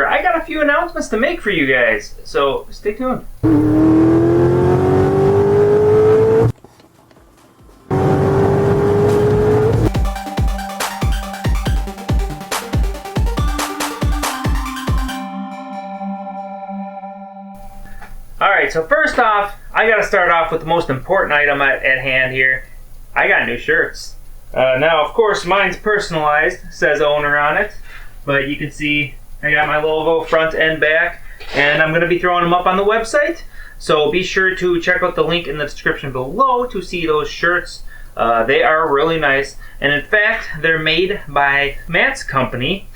I got a few announcements to make for you guys, so stay tuned. Alright, so first off, I gotta start off with the most important item at hand here. I got new shirts. Now, of course, mine's personalized, says owner on it, but you can see I got my logo front and back, and I'm going to be throwing them up on the website, so be sure to check out the link in the description below to see those shirts. They are really nice, and in fact, they're made by Matt's company.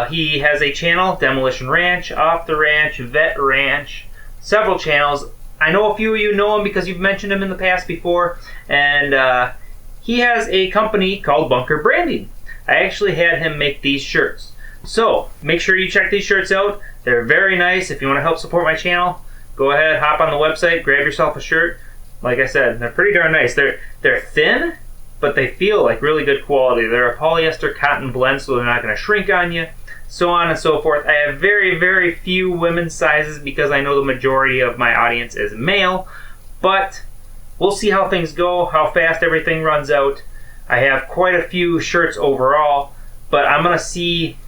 He has a channel, Demolition Ranch, Off the Ranch, Vet Ranch, several channels. I know a few of you know him because you've mentioned him in the past before, and he has a company called Bunker Branding. I actually had him make these shirts. So, make sure you check these shirts out. They're very nice. If you want to help support my channel, go ahead, hop on the website, grab yourself a shirt. Like I said, they're pretty darn nice. They're thin, but they feel like really good quality. They're a polyester cotton blend, so they're not going to shrink on you, so on and so forth. I have very, very few women's sizes because I know the majority of my audience is male, but we'll see how things go, how fast everything runs out. I have quite a few shirts overall, but I'm going to see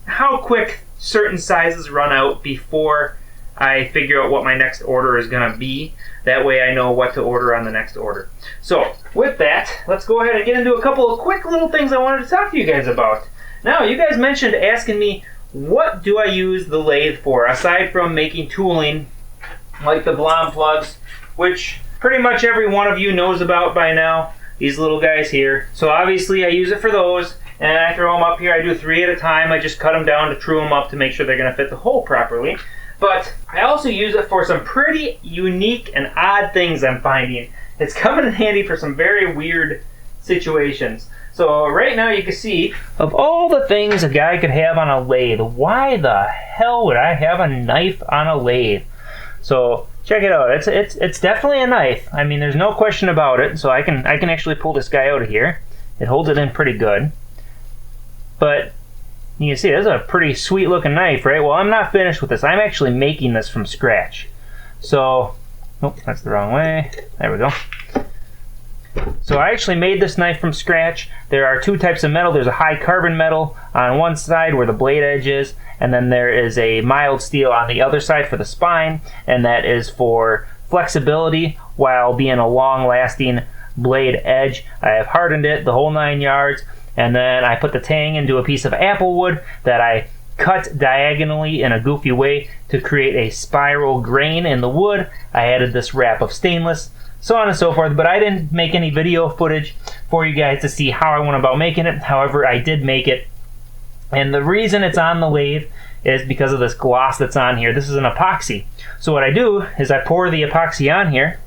how quick certain sizes run out before I figure out what my next order is going to be. That way I know what to order on the next order. So, with that, let's go ahead and get into a couple of quick little things I wanted to talk to you guys about. Now, you guys mentioned asking me, what do I use the lathe for, aside from making tooling like the Blom plugs, which pretty much every one of you knows about by now, these little guys here. So obviously I use it for those, and I throw them up here. I do 3 at a time. I just cut them down to true them up to make sure they're going to fit the hole properly. But I also use it for some pretty unique and odd things I'm finding. It's coming in handy for some very weird situations. So right now you can see, of all the things a guy could have on a lathe, why the hell would I have a knife on a lathe? So check it out. It's definitely a knife. I mean, there's no question about it. So I can actually pull this guy out of here. It holds it in pretty good. But you can see this is a pretty sweet looking knife, right? Well, I'm not finished with this. I'm actually making this from scratch. So, oh, that's the wrong way. There we go. So I actually made this knife from scratch. There are 2 types of metal. There's a high carbon metal on one side where the blade edge is, and then there is a mild steel on the other side for the spine, and that is for flexibility while being a long-lasting blade edge. I have hardened it the whole 9 yards, and then I put the tang into a piece of apple wood that I cut diagonally in a goofy way to create a spiral grain in the wood. I added this wrap of stainless, so on and so forth, but I didn't make any video footage for you guys to see how I went about making it. However, I did make it, and the reason it's on the lathe is because of this gloss that's on here. This is an epoxy. So what I do is I pour the epoxy on here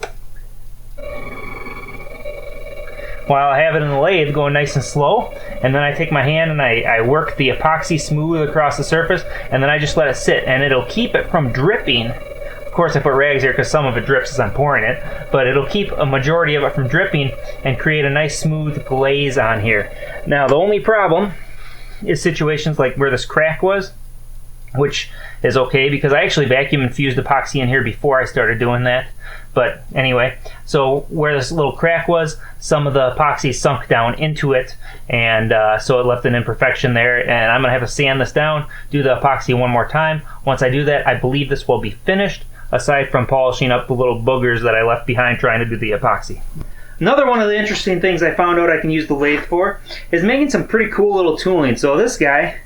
while I have it in the lathe going nice and slow, and then I take my hand and I work the epoxy smooth across the surface, and then I just let it sit, and it'll keep it from dripping. Of course, I put rags here because some of it drips as I'm pouring it, but it'll keep a majority of it from dripping and create a nice smooth glaze on here. Now, the only problem is situations like where this crack was, which is okay because I actually vacuum infused epoxy in here before I started doing that. But anyway, so where this little crack was, some of the epoxy sunk down into it, and so it left an imperfection there, and I'm going to have to sand this down, do the epoxy one more time. Once I do that, I believe this will be finished, aside from polishing up the little boogers that I left behind trying to do the epoxy. Another one of the interesting things I found out I can use the lathe for is making some pretty cool little tooling. So this guy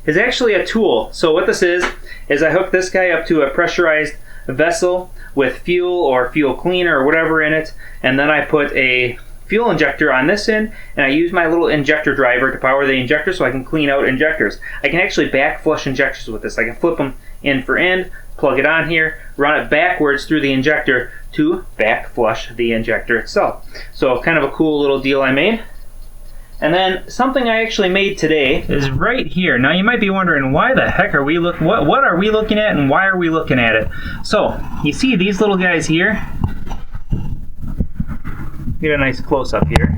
is actually a tool. So what this is I hook this guy up to a pressurized vessel with fuel or fuel cleaner or whatever in it, and then I put a fuel injector on this end, and I use my little injector driver to power the injector so I can clean out injectors. I can actually back flush injectors with this. I can flip them end for end, plug it on here, run it backwards through the injector to back flush the injector itself. So kind of a cool little deal I made. And then something I actually made today is right here. Now you might be wondering, why the heck are we what are we looking at, and why are we looking at it? So you see these little guys here? Get a nice close up here.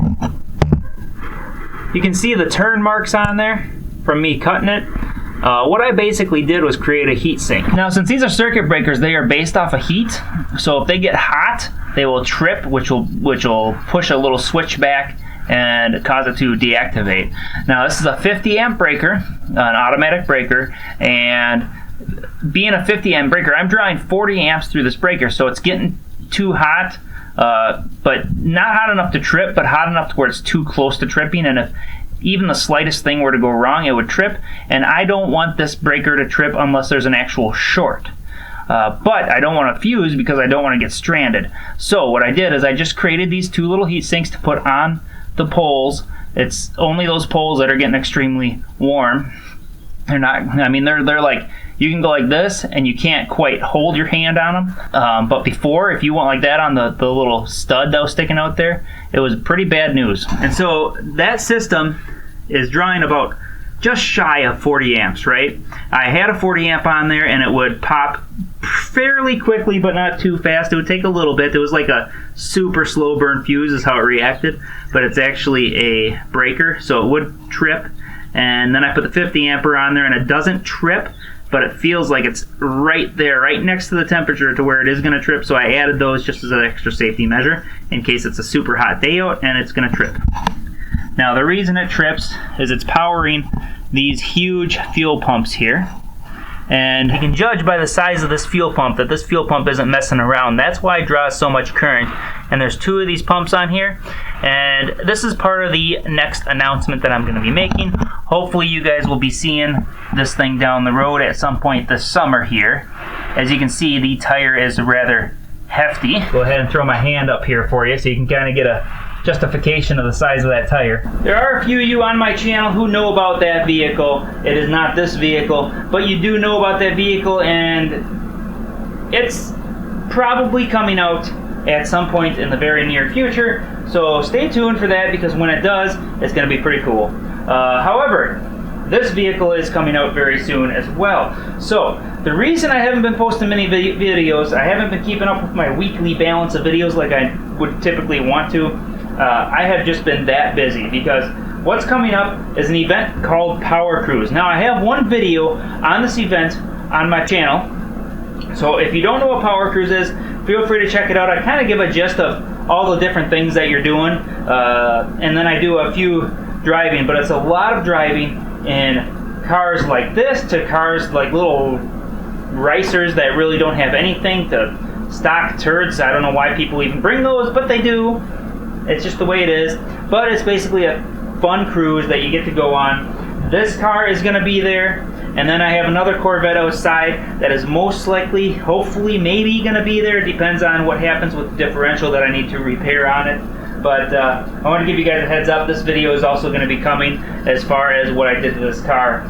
You can see the turn marks on there from me cutting it. what I basically did was create a heat sink. Now, since these are circuit breakers, they are based off of heat. So if they get hot, they will trip, which will push a little switch back and cause it to deactivate. Now, this is a 50 amp breaker, an automatic breaker, and being a 50 amp breaker, I'm drawing 40 amps through this breaker, so it's getting too hot, but not hot enough to trip, but hot enough to where it's too close to tripping, and if even the slightest thing were to go wrong, it would trip, and I don't want this breaker to trip unless there's an actual short. But I don't want to fuse because I don't want to get stranded. So what I did is I just created these two little heat sinks to put on the poles. It's only those poles that are getting extremely warm. They're not, I mean, they're like, you can go like this and you can't quite hold your hand on them. But before, if you went like that on the little stud that was sticking out there, it was pretty bad news. And so that system is drawing about just shy of 40 amps, right? I had a 40 amp on there and it would pop fairly quickly, but not too fast. It would take a little bit. It was like a super slow burn fuse is how it reacted, but it's actually a breaker, so it would trip. And then I put the 50 ampere on there and it doesn't trip, but it feels like it's right there, right next to the temperature to where it is going to trip. So I added those just as an extra safety measure in case it's a super hot day out and it's going to trip. Now the reason it trips is it's powering these huge fuel pumps here. And you can judge by the size of this fuel pump that this fuel pump isn't messing around. That's why it draws so much current. And there's two of these pumps on here. And this is part of the next announcement that I'm going to be making. Hopefully you guys will be seeing this thing down the road at some point this summer here. As you can see, the tire is rather hefty. Go ahead and throw my hand up here for you so you can kind of get a justification of the size of that tire. There are a few of you on my channel who know about that vehicle. It is not this vehicle, but you do know about that vehicle, and it's probably coming out at some point in the very near future. So stay tuned for that, because when it does, it's going to be pretty cool. However, this vehicle is coming out very soon as well. So the reason I haven't been posting many videos, I haven't been keeping up with my weekly balance of videos like I would typically want to. I have just been that busy, because what's coming up is an event called Power Cruise. Now I have one video on this event on my channel, so if you don't know what Power Cruise is, feel free to check it out. I kind of give a gist of all the different things that you're doing, and then I do a few driving, but it's a lot of driving in cars like this to cars like little racers that really don't have anything, to stock turds. I don't know why people even bring those, but they do. It's just the way it is. But it's basically a fun cruise that you get to go on. This car is going to be there, and then I have another Corvette outside that is most likely, hopefully, maybe going to be there. It depends on what happens with the differential that I need to repair on it. But I want to give you guys a heads up. This video is also going to be coming as far as what I did to this car.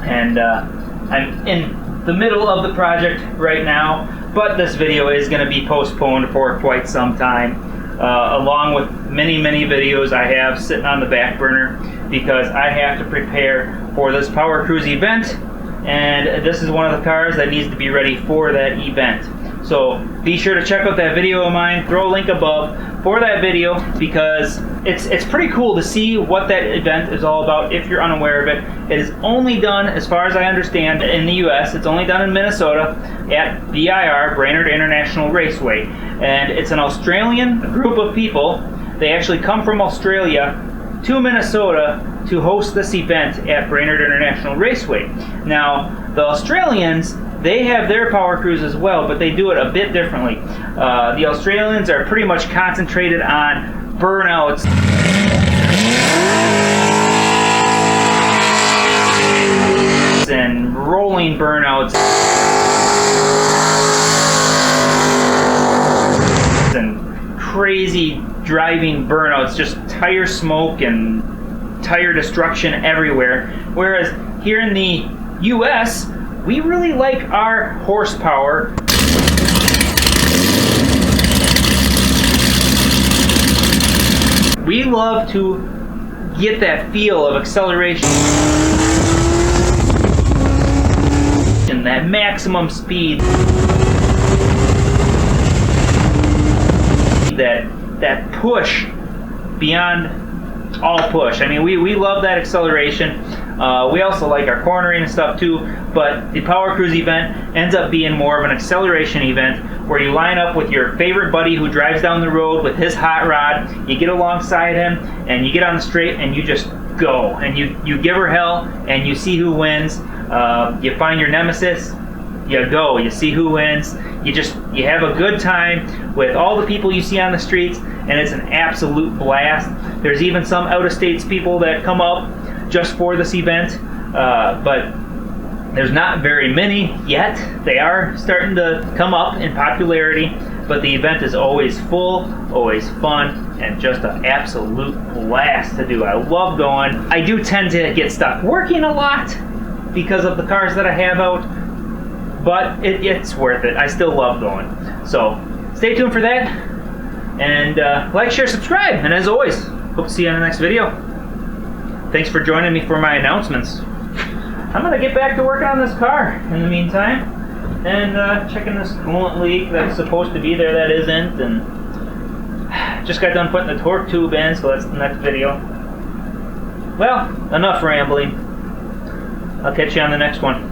And I'm in the middle of the project right now, but this video is going to be postponed for quite some time. Along with many videos I have sitting on the back burner, because I have to prepare for this Power Cruise event, and this is one of the cars that needs to be ready for that event. So be sure to check out that video of mine, throw a link above for that video, because it's pretty cool to see what that event is all about if you're unaware of it. It is only done, as far as I understand, in the US. It's only done in Minnesota at BIR, Brainerd International Raceway. And it's an Australian group of people. They actually come from Australia to Minnesota to host this event at Brainerd International Raceway. Now, the Australians, they have their Power Cruise as well, but they do it a bit differently. The Australians are pretty much concentrated on burnouts and rolling burnouts and crazy driving burnouts, just tire smoke and tire destruction everywhere. Whereas here in the US, we really like our horsepower. We love to get that feel of acceleration and that maximum speed, that push beyond all push. I mean, we love that acceleration. We also like our cornering and stuff too, but the Power Cruise event ends up being more of an acceleration event where you line up with your favorite buddy who drives down the road with his hot rod. You get alongside him and you get on the straight and you just go. And you give her hell and you see who wins. You find your nemesis. You go, you see who wins, you have a good time with all the people you see on the streets, and it's an absolute blast. There's even some out-of-states people that come up just for this event, but there's not very many yet. They are starting to come up in popularity, but the event is always full, always fun, and just an absolute blast to do. I love going. I do tend to get stuck working a lot because of the cars that I have out, but it's worth it. I still love going. So stay tuned for that. And like, share, subscribe. And as always, hope to see you on the next video. Thanks for joining me for my announcements. I'm going to get back to working on this car in the meantime. And checking this coolant leak that's supposed to be there that isn't. And just got done putting the torque tube in, so that's the next video. Well, enough rambling. I'll catch you on the next one.